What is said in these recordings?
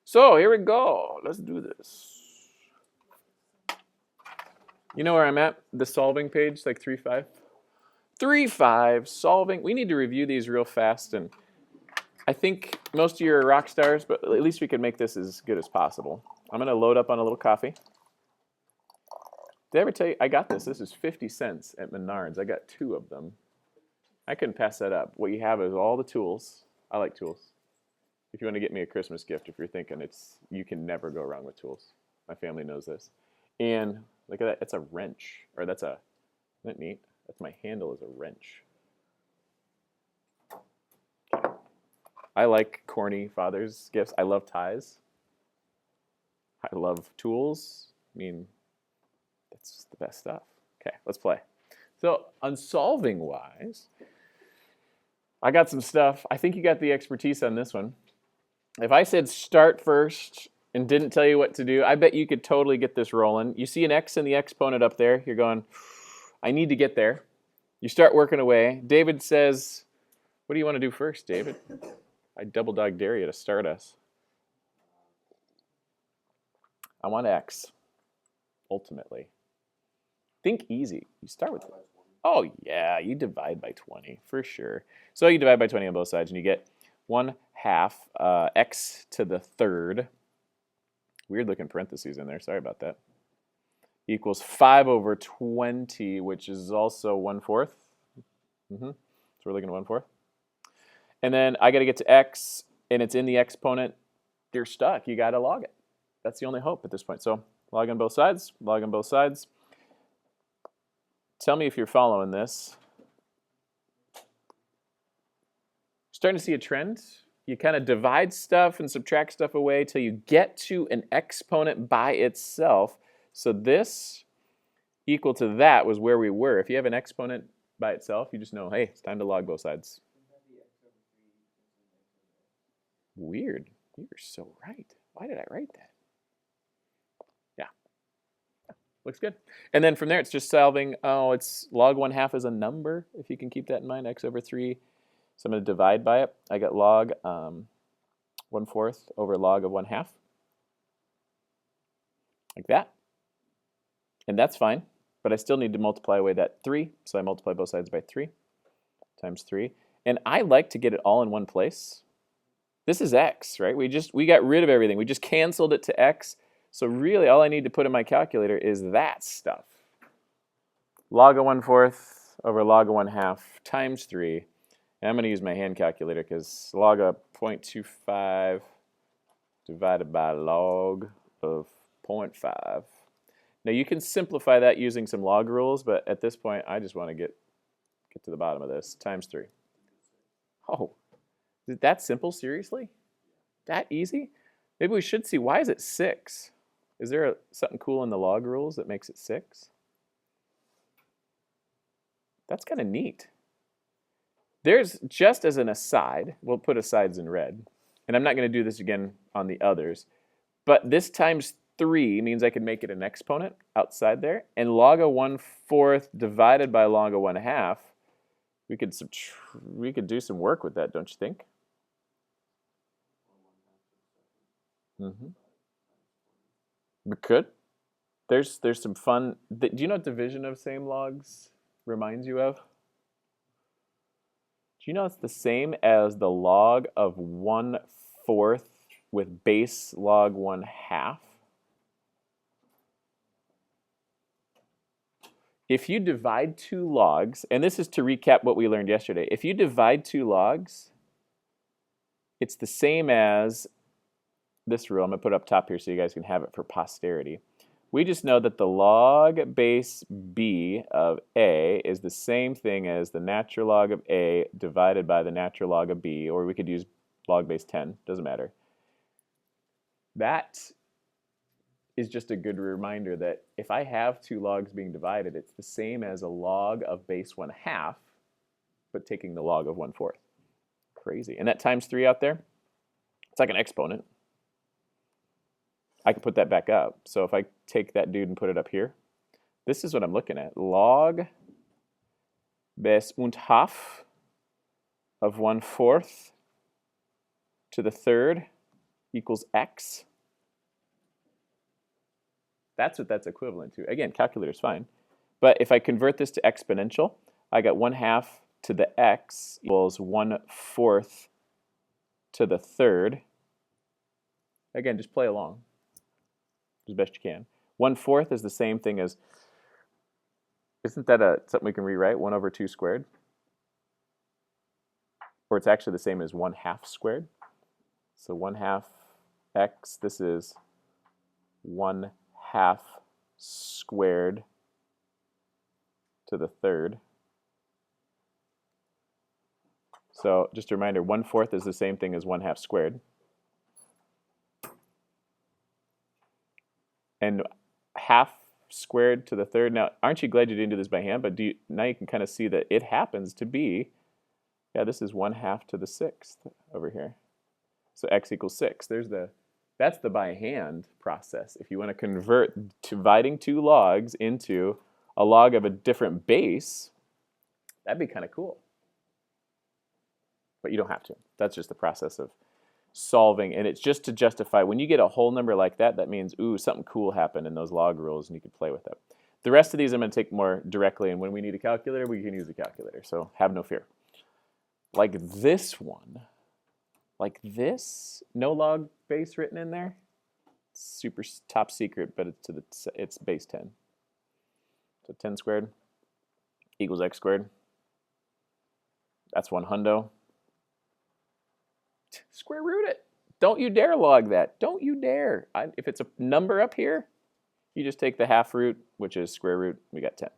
So here we go. Let's do this. You know where I'm at? The solving page, like 3.5. 3.5, solving. We need to review these real fast, and I think most of you are rock stars, but at least we can make this as good as possible. I'm going to load up on a little coffee. Did I ever tell you, I got this. This is 50 cents at Menards. I got 2 of them. I couldn't pass that up. What you have is all the tools. I like tools. If you want to get me a Christmas gift, if you're thinking you can never go wrong with tools. My family knows this. And look at that. It's a wrench. Or isn't that neat? That's my handle is a wrench. Okay. I like corny father's gifts. I love ties. I love tools. I mean, that's the best stuff. Okay, let's play. So, unsolving wise, I got some stuff. I think you got the expertise on this one. If I said start first and didn't tell you what to do, I bet you could totally get this rolling. You see an X in the exponent up there. You're going, I need to get there. You start working away. David says, what do you want to do first, David? I double dog dare you to start us. I want X, ultimately. Think easy. You start with, oh yeah, you divide by 20, for sure. So you divide by 20 on both sides, and you get 1/2 x to the third. Weird looking parentheses in there, sorry about that. Equals 5/20, which is also 1/4. So we're looking at 1/4. And then I got to get to x, and it's in the exponent. You're stuck. You got to log it. That's the only hope at this point. So log on both sides, log on both sides. Tell me if you're following this. Starting to see a trend. You kind of divide stuff and subtract stuff away till you get to an exponent by itself. So this equal to that was where we were. If you have an exponent by itself, you just know, hey, it's time to log both sides. Weird. You're so right. Why did I write that? Yeah. Looks good. And then from there, it's just solving. Oh, it's log 1/2 is a number, if you can keep that in mind, x over 3. So I'm going to divide by it. I got log 1/4 over log of 1/2. Like that. And that's fine. But I still need to multiply away that 3. So I multiply both sides by 3 times 3. And I like to get it all in one place. This is x, right? We got rid of everything. We just canceled it to x. So really all I need to put in my calculator is that stuff. Log of 1/4 over log of 1/2 times 3. And I'm going to use my hand calculator because log of 0.25 divided by log of 0.5. Now you can simplify that using some log rules, but at this point I just want to get to the bottom of this. Times 3. Oh, is it that simple? Seriously? That easy? Maybe we should see, why is it 6? Is there something cool in the log rules that makes it 6? That's kind of neat. There's, just as an aside, we'll put asides in red, and I'm not going to do this again on the others, but this times 3 means I can make it an exponent outside there, and log of 1/4 divided by log of 1/2, we could do some work with that, don't you think? We could. There's some fun. Do you know what division of same logs reminds you of? Do you know it's the same as the log of 1/4 with base log 1/2? If you divide 2 logs, and this is to recap what we learned yesterday, if you divide 2 logs, it's the same as this rule. I'm going to put it up top here so you guys can have it for posterity. We just know that the log base b of a is the same thing as the natural log of a divided by the natural log of b, or we could use log base 10, doesn't matter. That is just a good reminder that if I have 2 logs being divided, it's the same as a log of base 1/2, but taking the log of 1/4. Crazy. And that times 3 out there, it's like an exponent. I can put that back up. So if I take that dude and put it up here, this is what I'm looking at. Log base 1/2 of 1/4 to the third equals x. That's what that's equivalent to. Again, calculator's fine. But if I convert this to exponential, I got 1/2 to the x equals 1/4 to the third. Again, just play along as best you can. 1/4 is the same thing as, isn't that something we can rewrite? 1/2 squared? Or it's actually the same as 1/2 squared. So 1/2 x, this is 1/2 squared to the third. So just a reminder, 1/4 is the same thing as 1/2 squared. And half squared to the third. Now, aren't you glad you didn't do this by hand? But now you can kind of see that it happens to be, yeah, this is 1/2 to the sixth over here. So x equals 6. That's the by hand process. If you want to convert dividing two logs into a log of a different base, that'd be kind of cool. But you don't have to. That's just the process of solving, and it's just to justify when you get a whole number like that, that means, ooh, something cool happened in those log rules, and you can play with it. The rest of these I'm going to take more directly, and when we need a calculator, we can use a calculator, so have no fear. Like this one, like this, no log base written in there, super top secret, but it's base 10. So 10 squared equals x squared. That's 100. Square root it. Don't you dare log that. Don't you dare. If it's a number up here, you just take the half root, which is square root. We got 10.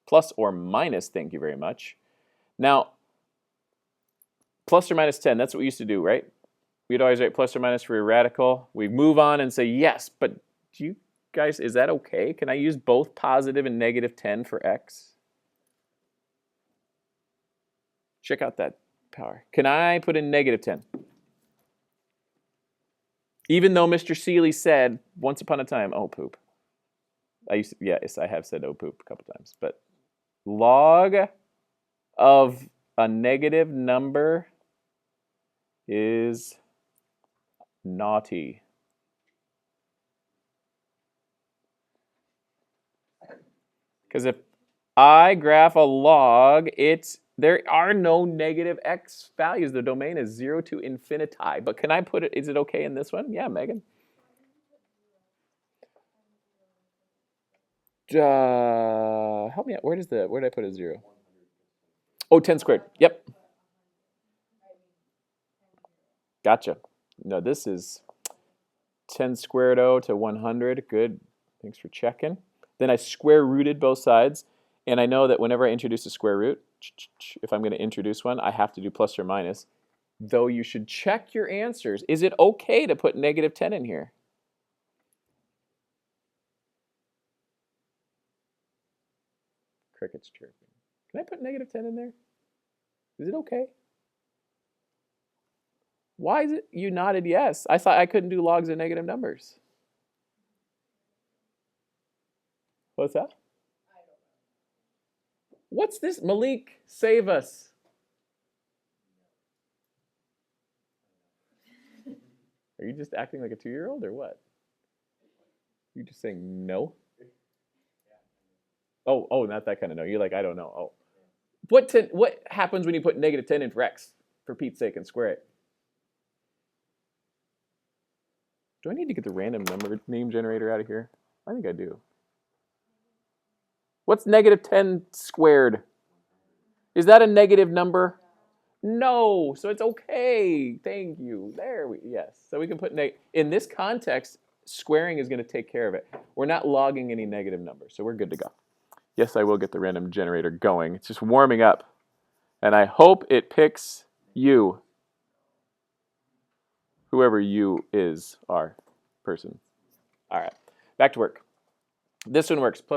Plus or minus, thank you very much. Now, plus or minus 10, that's what we used to do, right? We'd always write plus or minus for a radical. We move on and say yes, but do you guys, is that okay? Can I use both positive and negative 10 for x? Check out that power. Can I put in negative 10? Even though Mr. Seeley said once upon a time, oh poop. Yes, I have said oh poop a couple times, but log of a negative number is naughty. Because if I graph a log, there are no negative x values. The domain is 0 to infinity. But can I put it, is it okay in this one? Yeah, Megan. Help me out. Where did I put a 0? Oh, 10 squared. Yep. Gotcha. No, this is 10 squared to 100. Good. Thanks for checking. Then I square rooted both sides. And I know that whenever I introduce a square root, if I'm going to introduce one, I have to do plus or minus. Though you should check your answers. Is it okay to put negative 10 in here? Crickets chirping. Can I put negative 10 in there? Is it okay? Why is it you nodded yes? I thought I couldn't do logs of negative numbers. What's that? What's this? Malik, save us. Are you just acting like a 2-year-old or what? You just saying no? Oh, not that kind of no. You're like, I don't know. Oh. What happens when you put negative 10 in for x, for Pete's sake, and square it? Do I need to get the random number name generator out of here? I think I do. What's negative 10 squared? Is that a negative number? No, so it's okay. Thank you. Yes. So we can put in this context, squaring is going to take care of it. We're not logging any negative numbers, so we're good to go. Yes, I will get the random generator going. It's just warming up. And I hope it picks you. Whoever you is, our person. All right, back to work. This one works. Plus